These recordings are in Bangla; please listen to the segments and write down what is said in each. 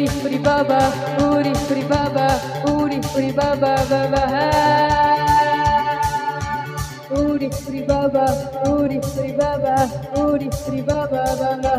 Uri baba, uri baba, uri baba baba. Uri baba, uri baba, uri baba baba.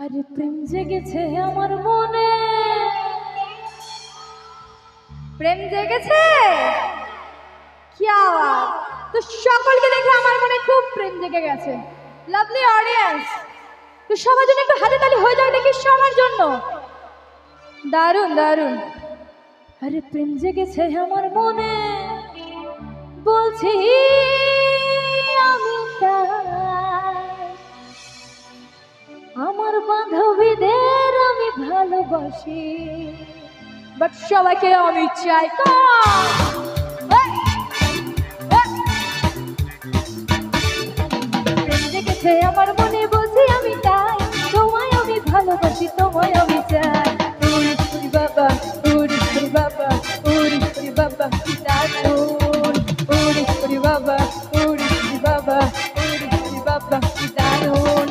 আরে প্রেম জেগেছে আমার মনে, প্রেম জেগেছে কি আওয়াজ! তো সকলকে দেখে আমার মনে খুব প্রেম জেগে গেছে। লাভলি অডিয়েন্স, তো সবার জন্য একটু হাতে তালি হয়ে যাবে দেখি সবার জন্য। দারুণ দারুণ। আরে প্রেম জেগেছে আমার মনে, বলছি আমি আমার বান্ধবীদের আমি ভালোবাসি, বাট সবাইকে আমি চাই। প্রেম জেগেছে আমার মনে, বলছি আমি তাই, তোমায় আমি ভালোবাসি, তোমায় আমি চাই। উরি বাবা, উরি বাবা, উরি বাবা দারুণ। উরি বাবা, উরি বাবা, উরি বাবা দারুণ।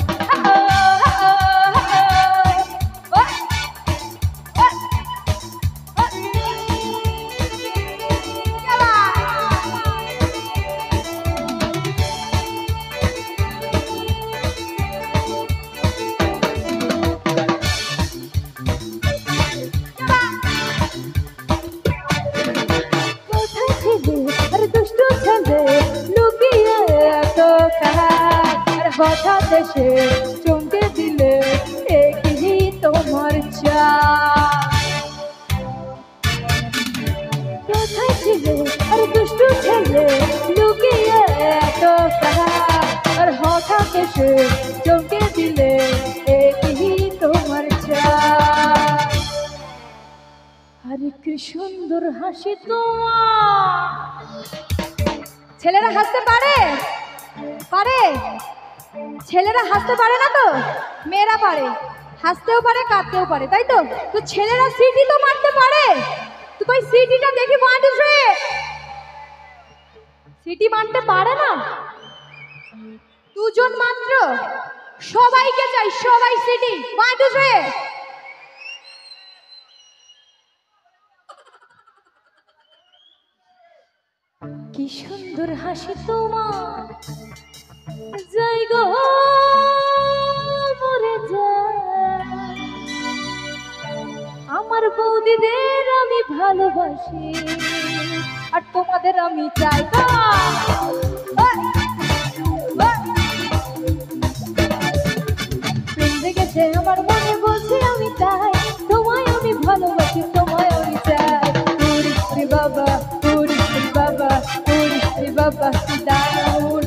হঠাৎ এসে চমকে দিলে একই তোমার কোথায় ছিলে আর দুষ্টু ছেলে লুকিয়ে এত আর হঠাৎ এসে চমকে দিলে একই তোমার আরে কি সুন্দর হাসি তোমার। ছেলেরা হাসতে পারে? পারে? ছেলেরা হাসতে পারে না তো? মেয়েরা পারে, হাসতেও পারে কাঁদতেও পারে, তাই তো? তো ছেলেরা সিটি তো মারতে পারে। তো কই সিটিটা দেখি মারতে, সিটি মারতে পারে না? দুজন মাত্র, সবাইকে চাই, সবাই সিটি মারতে। কি সুন্দর হাসি তোমার, যাই গো মরে যায়। আমার বৌদিদের আমি ভালোবাসি, আর তোমাদের আমি চাই। প্রেম জেগেছে আমার মনে, বলছি আমি তাই, তোমায় আমি ভালোবাসি, তোমায় আমি চাই। উরি বাবা, উরি বাবা, উরি বাবা দারুণ।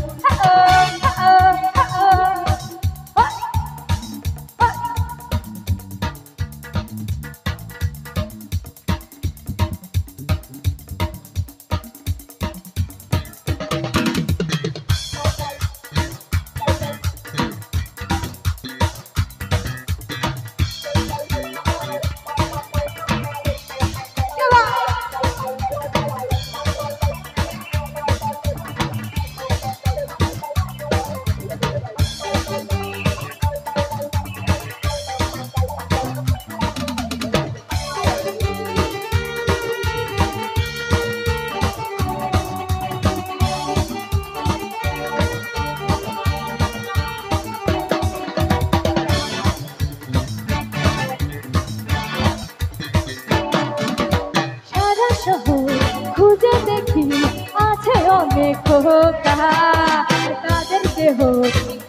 তাদের দেহ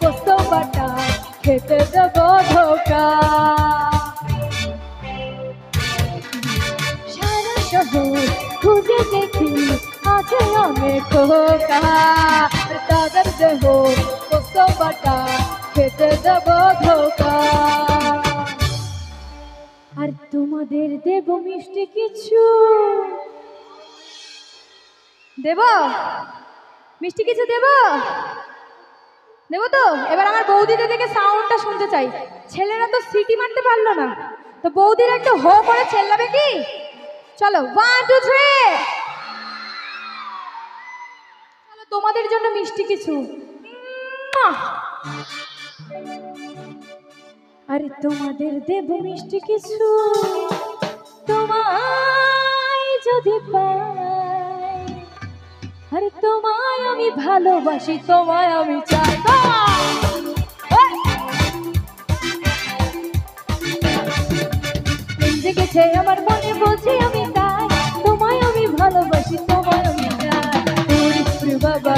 পোস্ত বাটা খেতে দেব ধোকা। সারা শহর খুঁজে দেখি আছে অনেক খোকা, তাদের দেহ পোস্ত বাটা খেতে দেব ধোকা। আর তোমাদের দেব মিষ্টি কিছু। দেব মিষ্টি কিছু দেব, দেবো তো। এবার আমার বৌদিদের থেকে সাউন্ডটা শুনতে চাই। ছেলেরা তো সিটি মারতে পারলো না, তো বৌদিরা একটু হো করে চেল্লাবে কি? চলো 1 2 3। চলো তোমাদের জন্য মিষ্টি কিছু। আর তোমাদের দেব মিষ্টি কিছু। তোমায় যদি পাই, আর তোমায় আমি ভালোবাসি, তোমায় আমি চাই। প্রেম জেগেছে আমার মনে বলছি আমি তাই, তোমায় আমি ভালোবাসি, তোমায় আমি চাই। ওরে বাবা